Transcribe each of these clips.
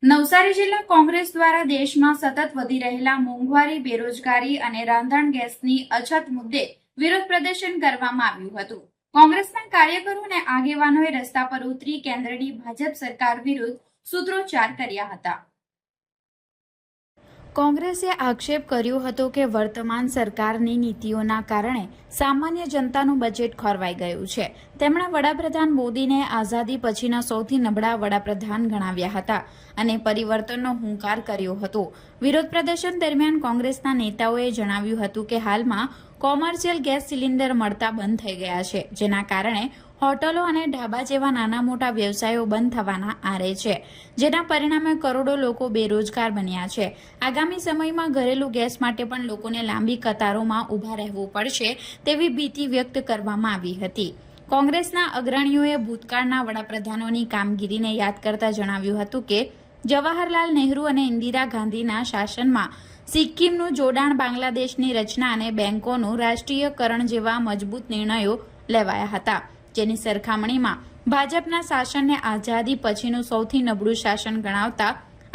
નવસારી જિલ્લા કોંગ્રેસ દ્વારા દેશમાં સતત વધી રહેલા મોંઘવારી, બેરોજગારી અને રાંધણ ગેસની અછત મુદ્દે વિરોધ પ્રદર્શન કરવામાં આવ્યું હતું. કોંગ્રેસના કાર્યકરો અને આગેવાનોએ રસ્તા પર ઉતરી કેન્દ્રની ભાજપ સરકાર વિરુદ્ધ સૂત્રોચ્ચાર કર્યા હતા. કોંગ્રેસે આક્ષેપ કર્યો હતો કે વર્તમાન સરકારની નીતિઓના કારણે સામાન્ય જનતાનું બજેટ ખોરવાઈ ગયું છે. તેમણે વડાપ્રધાન મોદીને આઝાદી પછીના સૌથી નબળા વડાપ્રધાન ગણાવ્યા હતા અને પરિવર્તનનો હુંકાર કર્યો હતો. વિરોધ પ્રદર્શન દરમિયાન કોંગ્રેસના નેતાઓએ જણાવ્યું હતું કે હાલમાં કોમર્શિયલ ગેસ સિલિન્ડર મળતા બંધ થઈ ગયા છે, જેના કારણે હોટલો અને ઢાબા જેવા નાના મોટા વ્યવસાયો બંધ થવાના આરે છે, જેના પરિણામે કરોડો લોકો બેરોજગાર બન્યા છે. આગામી સમયમાં ઘરેલું ગેસ માટે પણ લોકોને લાંબી કતારોમાં ઊભા રહેવું પડશે તેવી ભીતિ વ્યક્ત કરવામાં આવી હતી. કોંગ્રેસના અગ્રણીઓએ ભૂતકાળના વડાપ્રધાનોની કામગીરીને યાદ કરતા જણાવ્યું હતું કે જવાહરલાલ નહેરુ અને ઇન્દિરા ગાંધીના શાસનમાં સિક્કિમનું જોડાણ, બાંગ્લાદેશની રચના અને બેંકોનું રાષ્ટ્રીયકરણ જેવા મજબૂત નિર્ણયો લેવાયા હતા, જેની સરખામણીમાં ભાજપના શાસનને આઝાદી પછીનું સૌથી નબળું શાસન ગણાવતા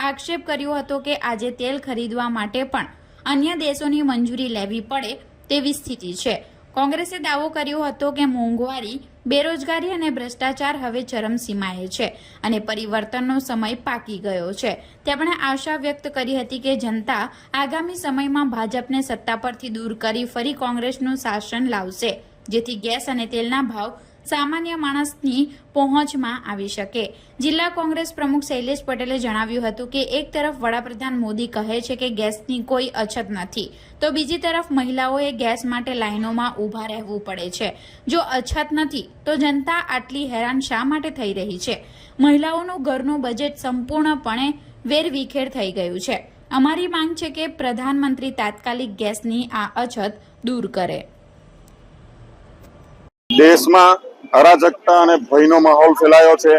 આક્ષેપ કર્યો હતો કે આજે તેલ ખરીદવા માટે પણ અન્ય દેશોની મંજૂરી લેવી પડે તેવી સ્થિતિ છે. કોંગ્રેસે દાવો કર્યો હતો કે મોંઘવારી, બેરોજગારી અને ભ્રષ્ટાચાર હવે ચરમસીમાએ છે અને પરિવર્તનનો સમય પાકી ગયો છે. તેમણે આશા વ્યક્ત કરી હતી કે જનતા આગામી સમયમાં ભાજપને સત્તા પરથી દૂર કરી ફરી કોંગ્રેસનું શાસન લાવશે, જેથી ગેસ અને તેલના ભાવ સામાન્ય માણસની પહોંચમાં આવી શકે. જિલ્લા કોંગ્રેસ પ્રમુખ શૈલેષ પટેલે જણાવ્યું હતું કે એક તરફ વડાપ્રધાન મોદી કહે છે કે ગેસની કોઈ અછત નથી, તો બીજી તરફ મહિલાઓએ ગેસ માટે લાઈનોમાં ઊભા રહેવું પડે છે. જો અછત નથી તો જનતા આટલી હેરાન શા માટે થઈ રહી છે? મહિલાઓનું ઘરનું બજેટ સંપૂર્ણપણે વેરવિખેર થઈ ગયું છે. અમારી માંગ છે કે પ્રધાનમંત્રી તાત્કાલિક ગેસની આ અછત દૂર કરે. દેશમાં અરાજકતા અને ભયનો માહોલ ફેલાયો છે.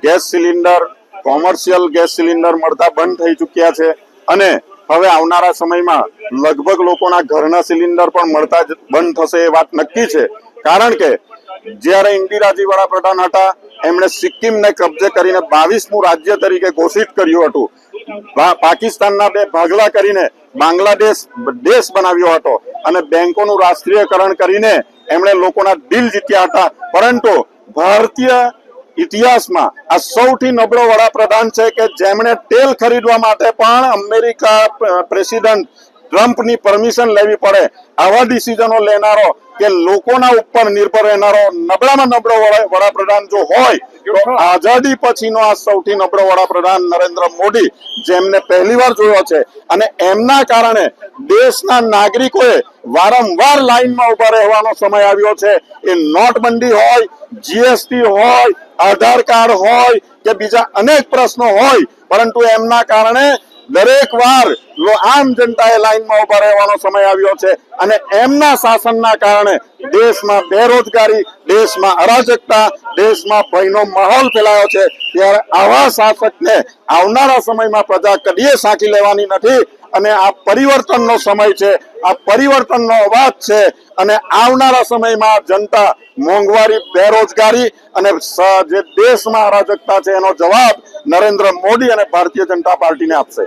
Gas cylinder, commercial gas cylinder મળતા બંધ થઈ ચૂક્યા છે અને હવે આવનારા સમયમાં લગભગ લોકોના ઘરના સિલિન્ડર પણ મળતા જ બંધ થશે એ વાત નક્કી છે. કારણ કે જ્યારે ઇન્દિરાજી વડાપ્રધાન હતા, એમણે સિક્કિમને કબજે કરીને 22મું રાજ્ય તરીકે ઘોષિત કર્યું હતું. પાકિસ્તાનના 2 ભાગલા કરીને બાંગ્લાદેશ દેશ બનાવ્યો હતો અને બેંકોનું રાષ્ટ્રીયકરણ કરીને એમણે લોકોના દિલ જીત્યા હતા. પરંતુ ભારતીય ઇતિહાસમાં આ સૌથી નબળો વડાપ્રધાન છે કે જેમણે તેલ ખરીદવા માટે પણ અમેરિકા પ્રેસિડેન્ટ ટ્રમ્પની પરમિશન લેવી પડે. આવા ડિસિઝનો લેનારો કે લોકોના ઉપર નિર્ભર રહેનારો નબળામાં નબળો વડાપ્રધાન જો હોય તો આઝાદી પછીનો આ સૌથી નબળો વડાપ્રધાન નરેન્દ્ર મોદી, જેમને પહેલીવાર જોયો છે અને એમના કારણે દેશના નાગરિકોએ વારંવાર લાઈનમાં ઉભા રહેવાનો સમય આવ્યો છે. એ નોટબંધી હોય, જીએસટી હોય, આધાર કાર્ડ હોય કે બીજા અનેક પ્રશ્નો હોય, પરંતુ એમના કારણે દરેક વાર આમ જનતાએ લાઈનમાં ઉભા રહેવાનો સમય આવ્યો છે અને એમના શાસનના કારણે દેશમાં બેરોજગારી, દેશમાં અરાજકતા, દેશમાં ભયનો માહોલ ફેલાયો છે. ત્યારે આવા શાસકને આવનારા સમયમાં પ્રજા કદીએ સાંકી લેવાની નથી અને આ પરિવર્તનનો સમય છે, આ પરિવર્તનનો અવાજ છે અને આવનારા સમયમાં જનતા મોંઘવારી, બેરોજગારી અને જે દેશમાં અરાજકતા છે એનો જવાબ નરેન્દ્ર મોદી અને ભારતીય જનતા પાર્ટીને આપશે.